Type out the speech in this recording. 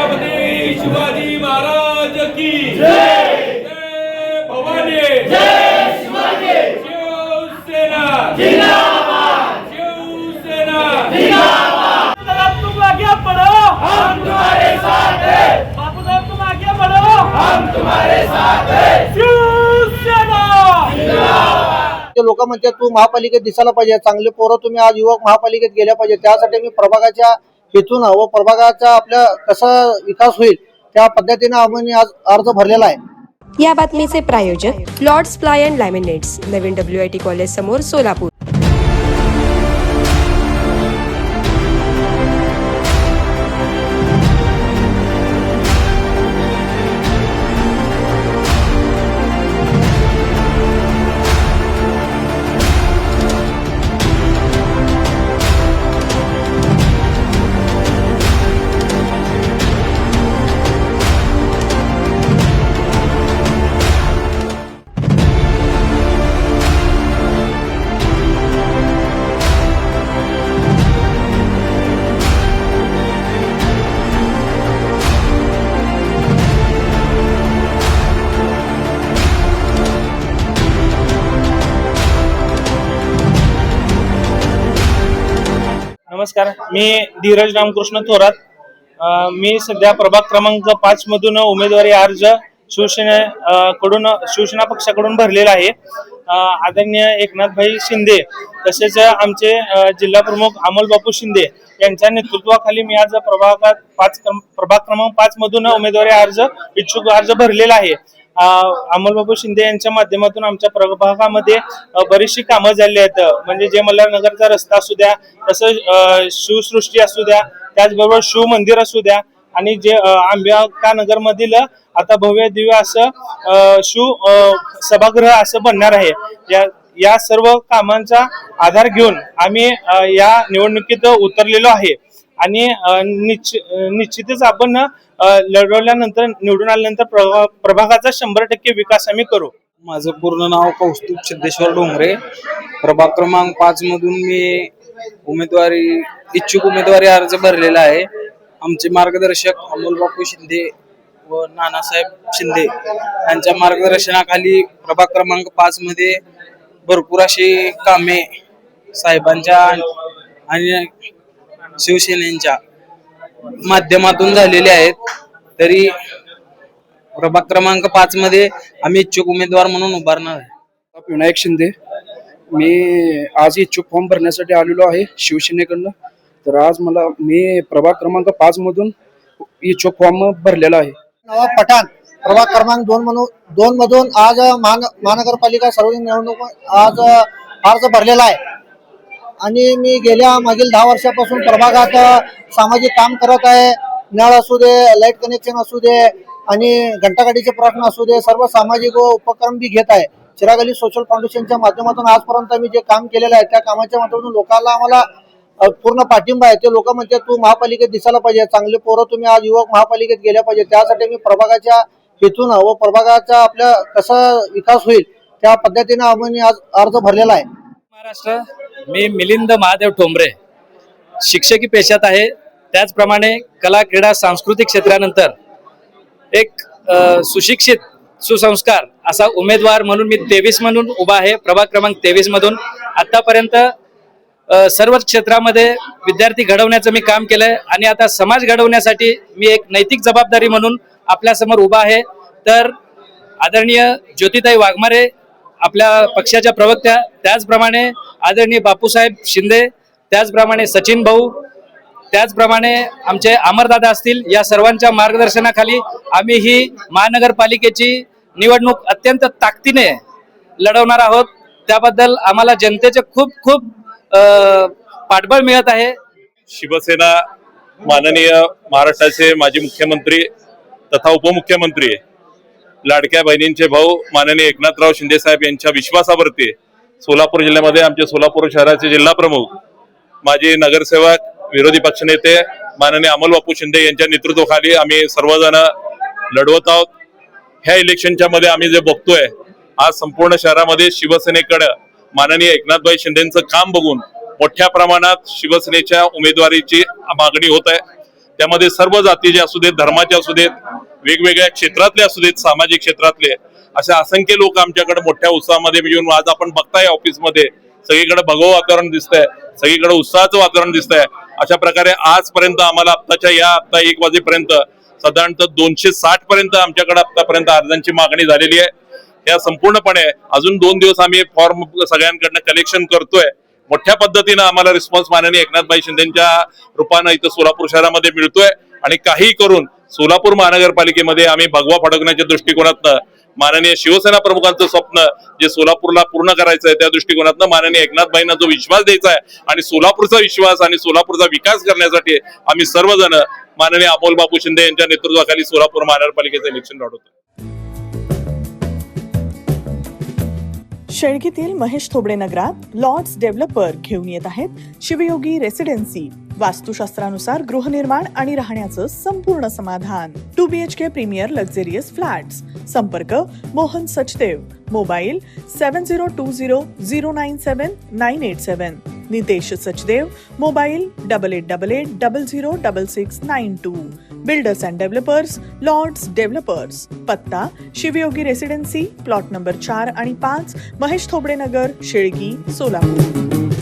छत्रपती शिवाजी महाराज की जय। जय भवानी, जय शिवाजी। शिवसेना जिंदाबाद, शिवसेना जिंदाबाद। तुम आगे बढ़ो, हम तुम्हारे साथ हैं। बापू साहब तुम आगे बढ़ो, हम तुम्हारे साथ हैं। शिवसेना जिंदाबाद। ते लोक म्हणतात तू महापालिकेत दिसायला पाहिजे, चांगले पोरं तुम्ही आज युवक महापालिकेत गेल्या पाहिजे. त्यासाठी मी प्रभागाच्या हेतून व प्रभागाचा आपल्या कसा विकास होईल त्या पद्धतीने आम्ही आज अर्ज भरलेला आहे. या बातमीचे प्रायोजक लॉर्ड्स प्लाय अँड लॅमिनेट्स, नवीन WIT कॉलेज समोर, सोलापूर. नमस्कार, मी धीरज रामकृष्ण थोरात. मी सध्या प्रभाग क्रमांक 5 मधून उमेदवारी अर्ज शिवसेना पक्षाकडून भरलेला आहे. आदरणीय एकनाथभाई शिंदे तसेच आमचे जिल्हा प्रमुख अमोल बापू शिंदे यांच्या नेतृत्वाखाली मी आज प्रभाग क्रमांक 5 मधून उमेदवारी इच्छुक अर्ज भरलेला आहे. अमोल बापू शिंदे यांच्या माध्यमातून आमच्या प्रभागामध्ये बरीचशी कामं झाली आहेत. म्हणजे जे मल्हारनगरचा रस्ता असू द्या, तसं शिवसृष्टी असू द्या, त्याचबरोबर शिव मंदिर असू द्या, आणि जे आंबेका नगर मधील आता भव्य दिव्य असं शिव सभागृह असं बनणार आहे. या सर्व कामांचा आधार घेऊन आम्ही या निवडणुकीत उतरलेलो आहे. आणि निश्चितच आपण लढवल्यानंतर, निवडून आल्यानंतर प्रभागाचा 100% विकास आम्ही करू. माझं पूर्ण नाव कौस्तुभ सिद्धेश्वर डोंगरे. प्रभाग क्रमांक 5 मधून मी इच्छुक उमेदवारी अर्ज भरलेला आहे. आमचे मार्गदर्शक अमोल बापू शिंदे व नानासाहेब शिंदे यांच्या मार्गदर्शनाखाली प्रभाग क्रमांक 5 मध्ये भरपूर अशी कामे साहेबांच्या आणि शिवसेनेच्या माध्यमातून झालेले आहेत. तरी प्रभाग क्रमांक 5 मध्ये आम्ही इच्छुक उमेदवार म्हणून उभारणार आहे. विनायक शिंदे. मी आज इच्छुक फॉर्म भरण्यासाठी आलेलो आहे शिवसेनेकडनं. तर आज मी प्रभाग क्रमांक 5 मधून इच्छुक फॉर्म भरलेला आहे. नवाब पठाण प्रभाग क्रमांक 2 मधून आज महानगरपालिका सार्वजनिक निवडणूक आज अर्ज भरलेला आहे. आणि मी गेल्या मागील 10 वर्षापासून प्रभागात सामाजिक काम करत आहे. नळ असू दे, लाईट कनेक्शन असू दे, आणि घंटागाडीचे प्रश्न असू दे, सर्व सामाजिक उपक्रम बी घेत आहे. चिराग अली सोशल फाउंडेशनच्या माध्यमातून आजपर्यंत मी जे काम केलेलं आहे त्या कामाच्या माध्यमातून लोकांना आम्हाला पूर्ण पाठिंबा आहे. ते लोक म्हणतात तू महापालिकेत दिसायला पाहिजे, चांगले पोरं तुम्ही आज युवक महापालिकेत गेल्या पाहिजे. त्यासाठी मी प्रभागाच्या हेतून व प्रभागाचा आपल्या कसा विकास होईल त्या पद्धतीने आम्ही आज अर्ज भरलेला आहे. महाराष्ट्र. मी मिलिंद महादेव ठोंबरे, शिक्षकी पेशात आहे. त्याचप्रमाणे कला, क्रीडा, सांस्कृतिक क्षेत्रानंतर एक सुशिक्षित, सुसंस्कार असा उमेदवार म्हणून मी 23 म्हणून उभा आहे. प्रभाग क्रमांक 23 मधून आतापर्यंत सर्व क्षेत्रामध्ये विद्यार्थी घडवण्याचं मी काम केलंय. आणि आता समाज घडवण्यासाठी मी एक नैतिक जबाबदारी म्हणून आपल्या समोर उभा आहे. तर आदरणीय ज्योतिताई वाघमारे आपल्या पक्षाच्या प्रवक्त्या, त्याचप्रमाणे आदरणीय बापूसाहेब शिंदे, त्याचप्रमाणे सचिन भाऊ, त्याचप्रमाणे आमचे अमरदादा असतील, या सर्वांच्या मार्गदर्शनाखाली आम्ही ही महानगरपालिकेची निवडणूक अत्यंत ताकदीने लढवणार आहोत. त्याबद्दल आम्हाला जनतेचे खूप खूप पाठबळ मिळत आहे. शिवसेना माननीय महाराष्ट्राचे माजी मुख्यमंत्री तथा उपमुख्यमंत्री, लाडक्या बहिणींचे भाऊ माननीय एकनाथराव शिंदे साहेब यांच्या विश्वासावरती सोलापूर जिल्ह्यामध्ये आमचे सोलापूर शहराचे जिल्हा प्रमुख, माजी नगरसेवक, विरोधी पक्षनेते माननीय अमोल बापू शिंदे यांच्या नेतृत्वाखाली आम्ही सर्वजण लढवत आहोत. ह्या इलेक्शनच्या मध्ये आम्ही जे बघतोय आज संपूर्ण शहरामध्ये शिवसेनेकडे माननीय एकनाथभाई शिंदेंचं काम बघून मोठ्या प्रमाणात शिवसेनेच्या उमेदवारीची मागणी होत आहे. त्यामध्ये सर्व जातीचे असू देत, धर्माचे असू देत, वेगवेगळ्या क्षेत्रातले असू देत, सामाजिक क्षेत्रातले असे असंख्य लोक आमच्याकडे मोठ्या उत्साहामध्ये येऊन आज आपण बघताय ऑफिसमध्ये सगळीकडे भगवं वातावरण दिसतंय, सगळीकडे उत्साहाचं वातावरण दिसतंय. अशा प्रकारे आजपर्यंत आम्हाला आता 1 वाजेपर्यंत साधारणतः 260 पर्यंत आमच्याकडे आतापर्यंत अर्जांची मागणी झालेली आहे. या संपूर्णपणे अजून 2 दिवस आम्ही फॉर्म सगळ्यांकडनं कलेक्शन करतोय. मोठ्या पद्धतीनं आम्हाला रिस्पॉन्स माननीय एकनाथभाई शिंदेच्या रूपानं इथं सोलापूर शहरामध्ये मिळतोय आणि काही करून सोलापूर महानगरपालिकेमध्ये आम्ही भगवा फडकण्याच्या दृष्टिकोनातनं माननीय शिवसेना प्रमुखांचं स्वप्न जे सोलापूरला पूर्ण करायचं आहे त्या दृष्टिकोनातनं माननीय एकनाथभाईंना जो विश्वास द्यायचा आहे आणि सोलापूरचा विश्वास आणि सोलापूरचा विकास करण्यासाठी आम्ही सर्वजण माननीय अमोल बापू शिंदे यांच्या नेतृत्वाखाली सोलापूर महानगरपालिकेचं इलेक्शन लढवतो. शेळगीतील महेश थोबडे नगरात लॉर्ड्स डेव्हलपर घेऊन येत आहेत शिवयोगी रेसिडेन्सी. वास्तुशास्त्रानुसार गृहनिर्माण आणि राहण्याचं संपूर्ण समाधान. 2 BHK प्रीमियर लक्झरियस फ्लॅट्स. संपर्क Mohan Sachdev. Mobile 7020097987. Nitesh Sachdev. Mobile 8888006692. Builders and developers lords developers. पत्ता शिवयोगी रेसिडेन्सी, प्लॉट नंबर 4 आणि 5, महेश थोबडे नगर, शेळगी, सोलापूर.